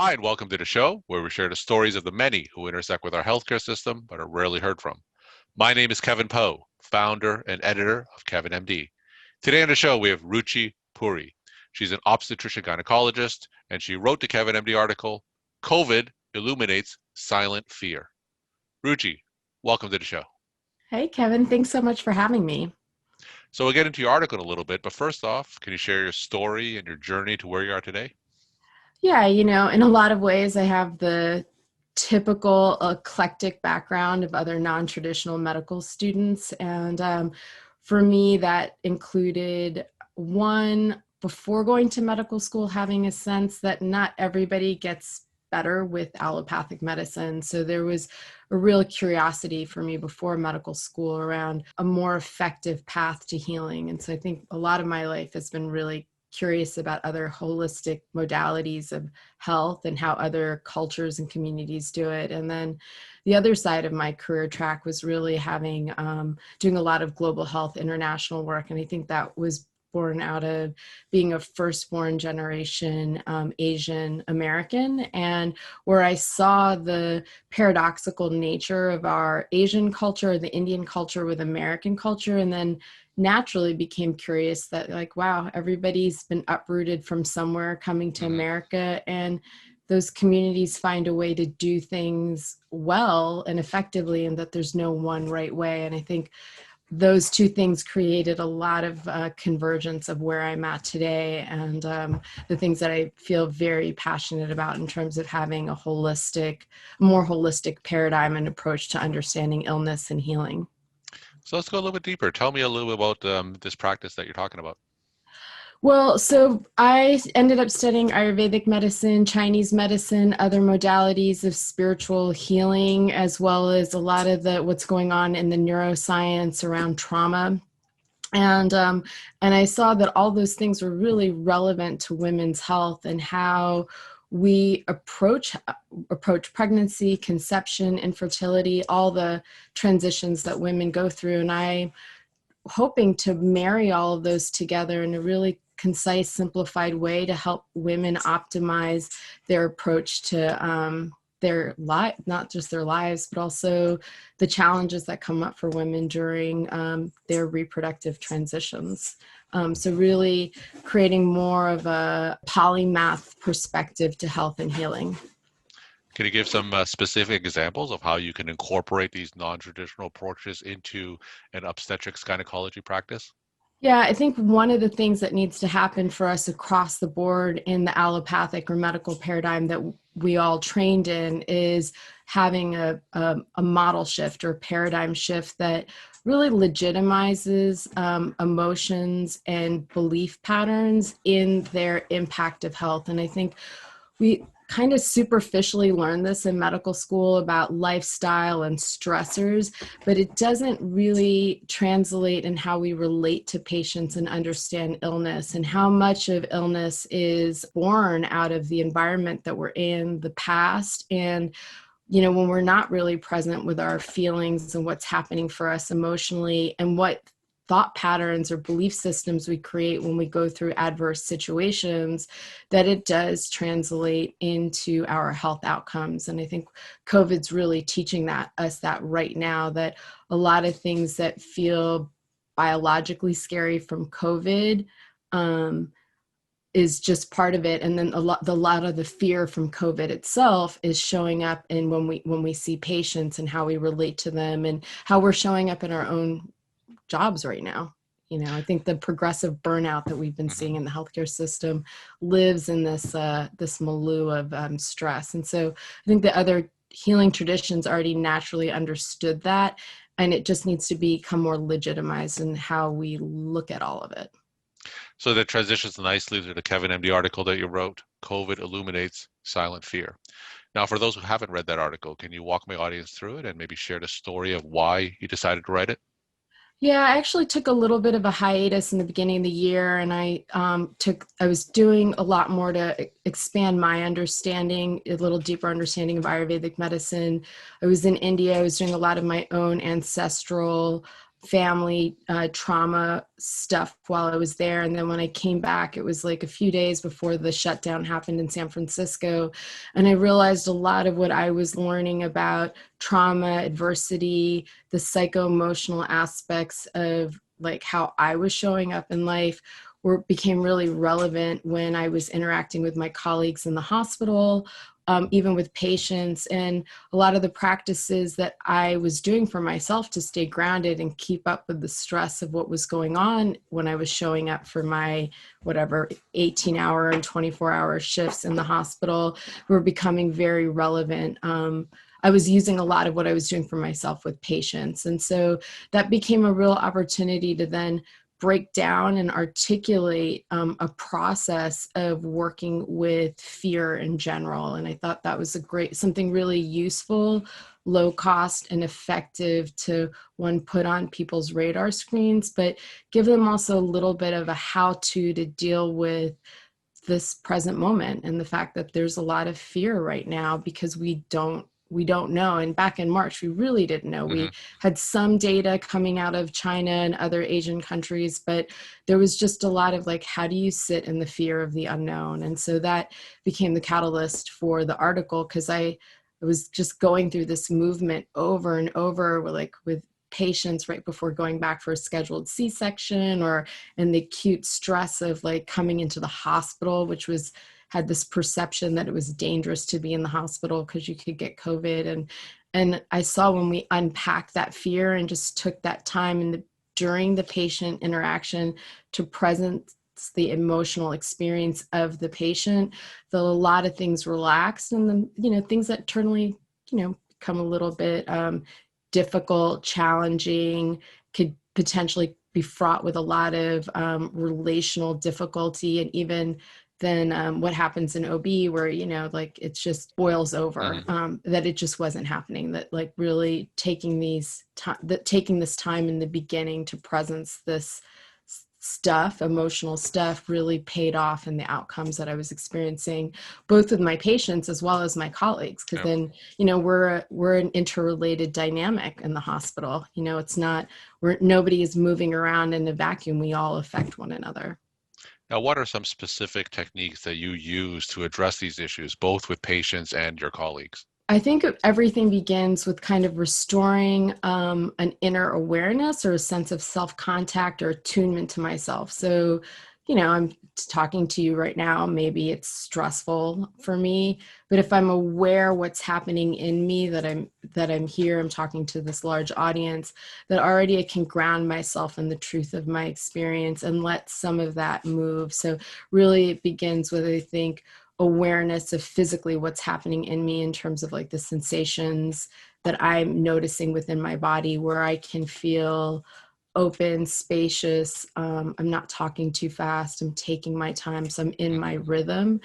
Hi, and welcome to the show where we share the stories of the many who intersect with our healthcare system but are rarely heard from. My name is Kevin Poe, founder and editor of Kevin MD. Today on the show, we have Ruchi Puri. She's an obstetrician-gynecologist, and she wrote the Kevin MD article, COVID Illuminates Silent Fear. Ruchi, welcome to the show. Hey, Kevin, thanks so much for having me. So we'll get into your article in a little bit, but first off, can you share your story and your journey to where you are today? Yeah, in a lot of ways, I have the typical eclectic background of other non-traditional medical students. And for me, that included one, before going to medical school, having a sense that not everybody gets better with allopathic medicine. So there was a real curiosity for me before medical school around a more effective path to healing. And so I think a lot of my life has been really curious about other holistic modalities of health and how other cultures and communities do it. And then the other side of my career track was really having doing a lot of global health international work. And I think that was born out of being a firstborn generation Asian American, and where I saw the paradoxical nature of our Asian culture, the Indian culture with American culture, and then naturally became curious that, like, wow, everybody's been uprooted from somewhere coming to America, and those communities find a way to do things well and effectively, and that there's no one right way. And I think those two things created a lot of convergence of where I'm at today, and the things that I feel very passionate about in terms of having a more holistic paradigm and approach to understanding illness and healing. So let's go a little bit deeper. Tell me a little bit about this practice that you're talking about. Well, so I ended up studying Ayurvedic medicine, Chinese medicine, other modalities of spiritual healing, as well as a lot of what's going on in the neuroscience around trauma. And I saw that all those things were really relevant to women's health and how we approach pregnancy, conception, infertility, all the transitions that women go through. And I hoping to marry all of those together in a really concise, simplified way to help women optimize their approach to their life, not just their lives, but also the challenges that come up for women during their reproductive transitions. So really creating more of a polymath perspective to health and healing. Can you give some specific examples of how you can incorporate these non-traditional approaches into an obstetrics-gynecology practice? Yeah, I think one of the things that needs to happen for us across the board in the allopathic or medical paradigm that we all trained in is having a model shift or paradigm shift that really legitimizes emotions and belief patterns in their impact of health. And I think we kind of superficially learn this in medical school about lifestyle and stressors, but it doesn't really translate in how we relate to patients and understand illness, and how much of illness is born out of the environment that we're in, the past, and when we're not really present with our feelings and what's happening for us emotionally, and what thought patterns or belief systems we create when we go through adverse situations, that it does translate into our health outcomes. And I think COVID's really teaching us that right now, that a lot of things that feel biologically scary from COVID is just part of it. And then a lot of the fear from COVID itself is showing up in when we see patients and how we relate to them and how we're showing up in our own jobs right now. I think the progressive burnout that we've been seeing in the healthcare system lives in this milieu of stress. And so I think the other healing traditions already naturally understood that, and it just needs to become more legitimized in how we look at all of it. So that transitions nicely to the Kevin MD article that you wrote, COVID Illuminates Silent Fear. Now, for those who haven't read that article, can you walk my audience through it and maybe share the story of why you decided to write it? Yeah, I actually took a little bit of a hiatus in the beginning of the year, and I was doing a lot more to expand my understanding, a little deeper understanding of Ayurvedic medicine. I was in India. I was doing a lot of my own ancestral family trauma stuff while I was there. And then when I came back, it was like a few days before the shutdown happened in San Francisco. And I realized a lot of what I was learning about trauma, adversity, the psycho-emotional aspects of like how I was showing up in life became really relevant when I was interacting with my colleagues in the hospital, even with patients. And a lot of the practices that I was doing for myself to stay grounded and keep up with the stress of what was going on when I was showing up for my whatever 18-hour and 24-hour shifts in the hospital were becoming very relevant. I was using a lot of what I was doing for myself with patients. And so that became a real opportunity to then break down and articulate a process of working with fear in general. And I thought that was something really useful, low cost and effective to put on people's radar screens, but give them also a little bit of a how-to to deal with this present moment and the fact that there's a lot of fear right now because we don't know. And back in March, we really didn't know. Mm-hmm. We had some data coming out of China and other Asian countries, but there was just a lot of like, how do you sit in the fear of the unknown? And so that became the catalyst for the article, because I was just going through this movement over and over with patients right before going back for a scheduled C-section, or in the acute stress of like coming into the hospital, which had this perception that it was dangerous to be in the hospital because you could get COVID. And I saw when we unpacked that fear and just took that time during the patient interaction to present the emotional experience of the patient, that a lot of things relaxed, and then, things that internally, become a little bit difficult, challenging, could potentially be fraught with a lot of relational difficulty, and even then what happens in OB where, like it just boils over, that it just wasn't happening, that like really taking this time in the beginning to presence this emotional stuff really paid off in the outcomes that I was experiencing, both with my patients as well as my colleagues. Because then, we're an interrelated dynamic in the hospital. It's not nobody is moving around in a vacuum. We all affect one another. Now, what are some specific techniques that you use to address these issues, both with patients and your colleagues? I think everything begins with kind of restoring an inner awareness or a sense of self-contact or attunement to myself. So, I'm talking to you right now. Maybe it's stressful for me, but if I'm aware what's happening in me, that I'm here, I'm talking to this large audience, that already I can ground myself in the truth of my experience and let some of that move. So really it begins with, I think, awareness of physically what's happening in me in terms of like the sensations that I'm noticing within my body, where I can feel open, spacious. I'm not talking too fast. I'm taking my time. So I'm in my rhythm.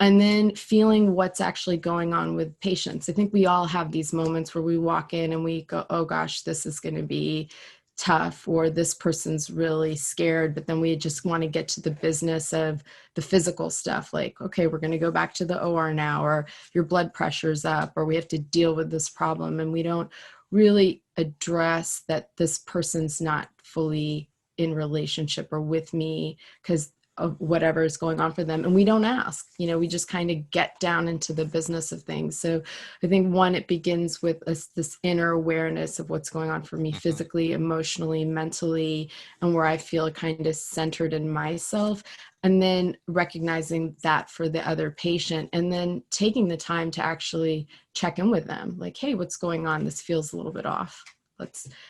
And then feeling what's actually going on with patients. I think we all have these moments where we walk in and we go, oh gosh, this is going to be tough, or this person's really scared, but then we just want to get to the business of the physical stuff, like, okay, we're going to go back to the OR now, or your blood pressure's up, or we have to deal with this problem, and we don't really address that this person's not fully in relationship or with me because of whatever is going on for them. And we don't ask, we just kind of get down into the business of things. So I think one, it begins with this inner awareness of what's going on for me physically, emotionally, mentally, and where I feel kind of centered in myself. And then recognizing that for the other patient, and then taking the time to actually check in with them. Like, hey, what's going on? This feels a little bit off.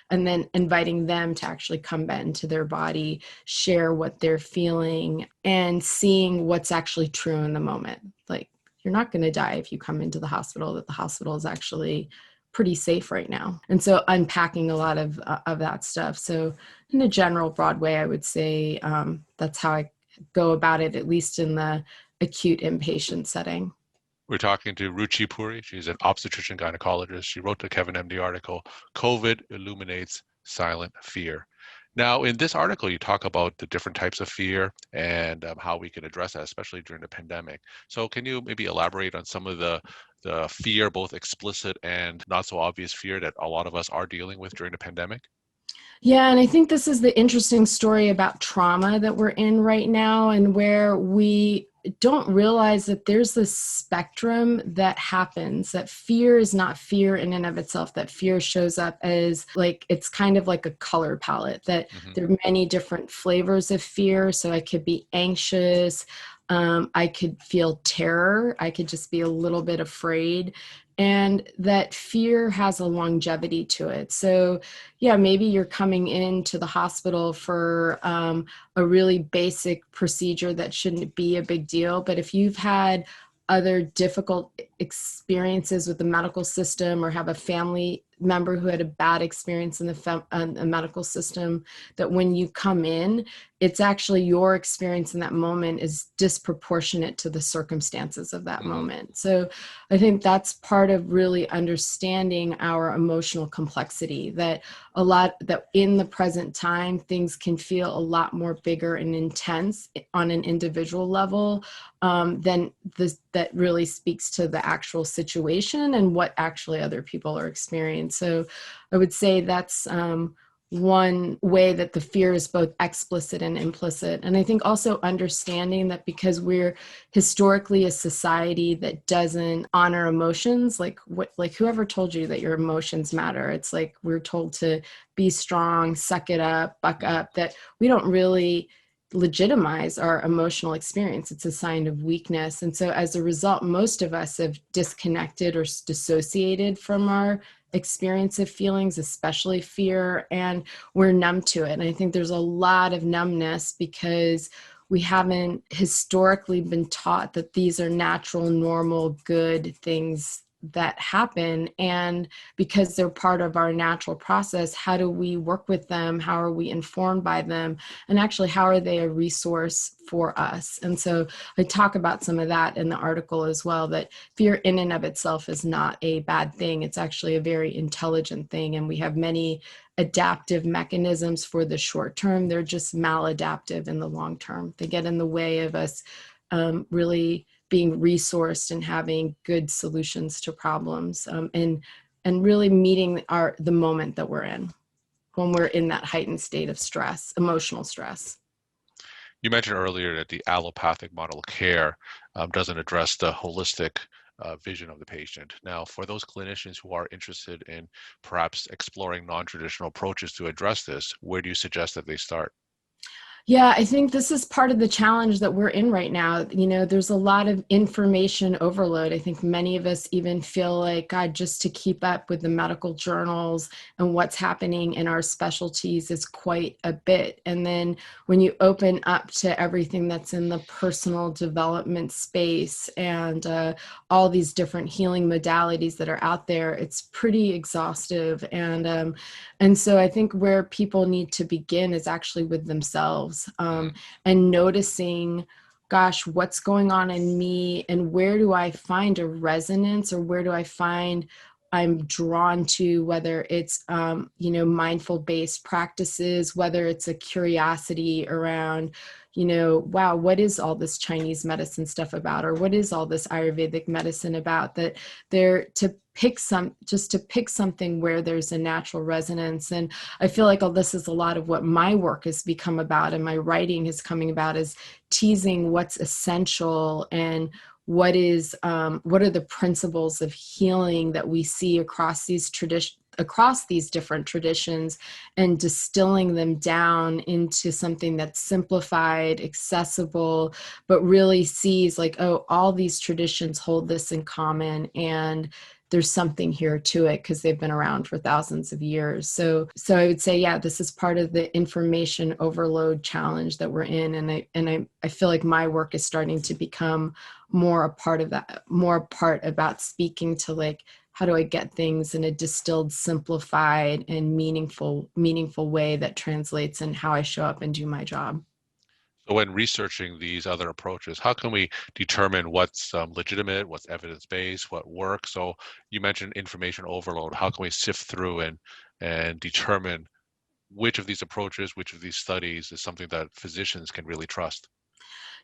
And then inviting them to actually come back into their body, share what they're feeling, and seeing what's actually true in the moment. Like, you're not going to die if you come into the hospital, that the hospital is actually pretty safe right now. And so unpacking a lot of that stuff. So in a general broad way, I would say that's how I go about it, at least in the acute inpatient setting. We're talking to Ruchi Puri. She's an obstetrician-gynecologist. She wrote the Kevin MD article, COVID Illuminates Silent Fear. Now, in this article, you talk about the different types of fear and how we can address that, especially during the pandemic. So can you maybe elaborate on some of the fear, both explicit and not so obvious fear, that a lot of us are dealing with during the pandemic? Yeah, and I think this is the interesting story about trauma that we're in right now, and where we don't realize that there's this spectrum that happens, that fear is not fear in and of itself, that fear shows up as like it's kind of like a color palette, that Hmm. there are many different flavors of fear. So I could be anxious, I could feel terror, I could just be a little bit afraid, and that fear has a longevity to it. So yeah, maybe you're coming into the hospital for a really basic procedure that shouldn't be a big deal. But if you've had other difficult experiences with the medical system, or have a family member who had a bad experience in the medical system, that when you come in, it's actually your experience in that moment is disproportionate to the circumstances of that Hmm. moment. So I think that's part of really understanding our emotional complexity, that a lot that in the present time things can feel a lot more bigger and intense on an individual level, than this, that really speaks to the actual situation and what actually other people are experiencing. So I would say that's one way that the fear is both explicit and implicit. And I think also understanding that because we're historically a society that doesn't honor emotions, like whoever told you that your emotions matter, it's like we're told to be strong, suck it up, buck Hmm. up, that we don't really legitimize our emotional experience. It's a sign of weakness. And so as a result, most of us have disconnected or dissociated from our experience of feelings, especially fear, and we're numb to it. And I think there's a lot of numbness because we haven't historically been taught that these are natural, normal, good things that happen. And because they're part of our natural process, how do we work with them? How are we informed by them? And actually, how are they a resource for us? And so I talk about some of that in the article as well, that fear in and of itself is not a bad thing. It's actually a very intelligent thing. And we have many adaptive mechanisms for the short term. They're just maladaptive in the long term. They get in the way of us really being resourced and having good solutions to problems, and really meeting the moment that we're in when we're in that heightened state of stress, emotional stress. You mentioned earlier that the allopathic model of care doesn't address the holistic vision of the patient. Now, for those clinicians who are interested in perhaps exploring non-traditional approaches to address this, where do you suggest that they start? Yeah, I think this is part of the challenge that we're in right now. You know, there's a lot of information overload. I think many of us even feel like, God, just to keep up with the medical journals and what's happening in our specialties is quite a bit. And then when you open up to everything that's in the personal development space, and all these different healing modalities that are out there, it's pretty exhaustive. And so I think where people need to begin is actually with themselves, Mhm. and noticing, gosh, what's going on in me, and where do I find a resonance, or where do I find I'm drawn to, whether it's, mindful based practices, whether it's a curiosity around, wow, what is all this Chinese medicine stuff about? Or what is all this Ayurvedic medicine about? That they're to pick something where there's a natural resonance. And I feel like all this is a lot of what my work has become about, and my writing is coming about, is teasing what's essential, and what are the principles of healing that we see across these different traditions, and distilling them down into something that's simplified, accessible, but really sees like, oh, all these traditions hold this in common, and there's something here to it because they've been around for thousands of years. So I would say, yeah, this is part of the information overload challenge that we're in. And I feel like my work is starting to become more a part of that, more a part about speaking to, like, how do I get things in a distilled, simplified, and meaningful way that translates in how I show up and do my job. So when researching these other approaches, how can we determine what's legitimate, what's evidence-based, what works? So you mentioned information overload. How can we sift through and determine which of these approaches, which of these studies is something that physicians can really trust?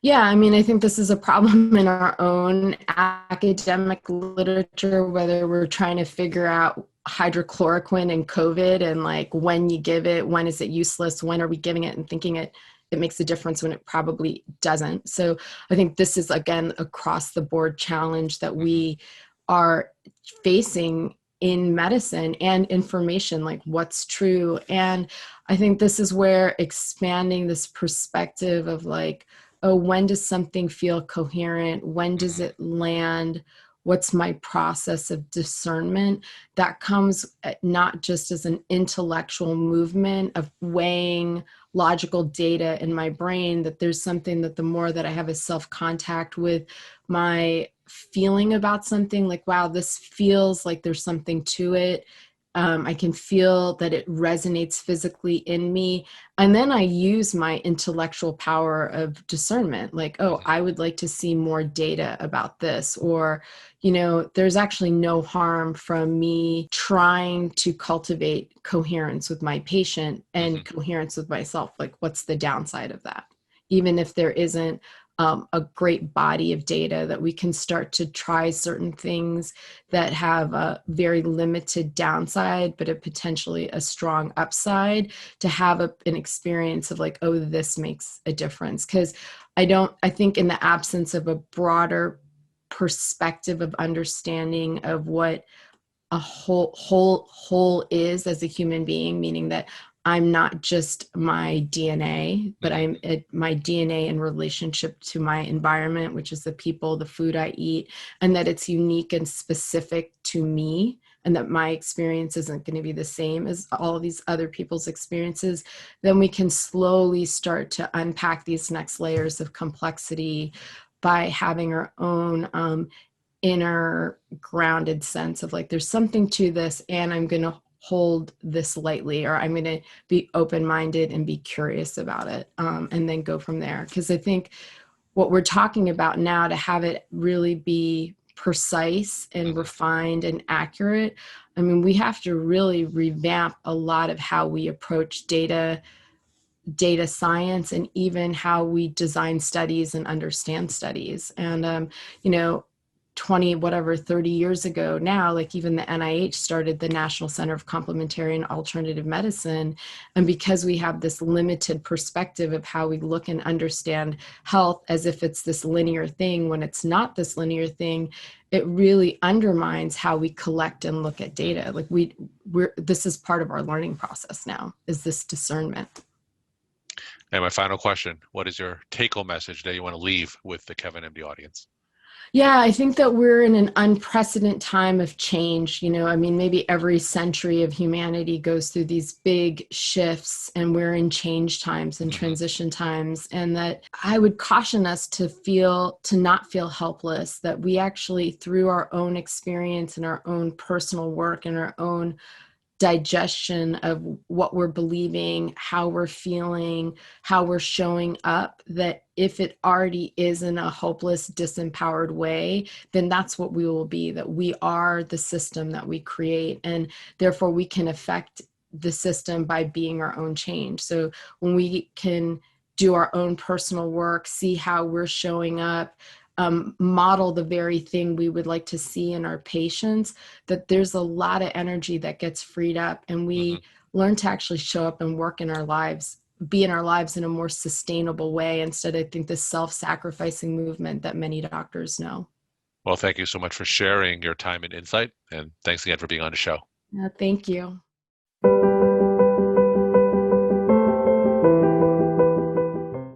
Yeah, I mean, I think this is a problem in our own academic literature, whether we're trying to figure out hydrochloroquine and COVID and like when you give it, when is it useless, when are we giving it and thinking it makes a difference when it probably doesn't. So I think this is, again, across the board challenge that Hmm. we are facing in medicine and information, like what's true. And I think this is where expanding this perspective of like, oh, when does something feel coherent? When does Hmm. it land? What's my process of discernment? That comes not just as an intellectual movement of weighing logical data in my brain, that there's something that the more that I have a self contact with my feeling about something, like, wow, this feels like there's something to it. I can feel that it resonates physically in me. And then I use my intellectual power of discernment, like, oh, Hmm. I would like to see more data about this. Or, you know, there's actually no harm from me trying to cultivate coherence with my patient Hmm. and coherence with myself. Like, what's the downside of that? Even if there isn't a great body of data, that we can start to try certain things that have a very limited downside, but a potentially a strong upside, to have an experience of like, oh, this makes a difference. Because I think in the absence of a broader perspective of understanding of what a whole is as a human being, meaning that I'm not just my DNA, but Hmm. my DNA in relationship to my environment, which is the people, the food I eat, and that it's unique and specific to me, and that my experience isn't going to be the same as all of these other people's experiences. Then we can slowly start to unpack these next layers of complexity by having our own inner grounded sense of like, there's something to this, and I'm going to hold this lightly, or I'm going to be open-minded and be curious about it, and then go from there. Because I think what we're talking about now, to have it really be precise and Hmm. refined and accurate, I mean, we have to really revamp a lot of how we approach data science, and even how we design studies and understand studies. And you know, 20 whatever 30 years ago now, like even the NIH started the National Center of Complementary and Alternative Medicine. And because we have this limited perspective of how we look and understand health as if it's this linear thing, when it's not this linear thing, it really undermines how we collect and look at data. Hmm. Like we're this is part of our learning process now, is this discernment. And my final question, what is your take-home message that you want to leave with the Kevin MD audience? Yeah, I think that we're in an unprecedented time of change. You know, I mean, maybe every century of humanity goes through these big shifts, and we're in change times and Hmm. transition times. And that I would caution us to not feel helpless, that we actually, through our own experience and our own personal work and our own digestion of what we're believing, how we're feeling, how we're showing up, that if it already is in a hopeless, disempowered way, then that's what we will be, that we are the system that we create. And therefore, we can affect the system by being our own change. So when we can do our own personal work, see how we're showing up, model the very thing we would like to see in our patients, that there's a lot of energy that gets freed up, and Hmm. we learn to actually show up and work in our lives, be in our lives in a more sustainable way, instead of, I think, this self-sacrificing movement that many doctors know. Well, thank you so much for sharing your time and insight. And thanks again for being on the show. Thank you.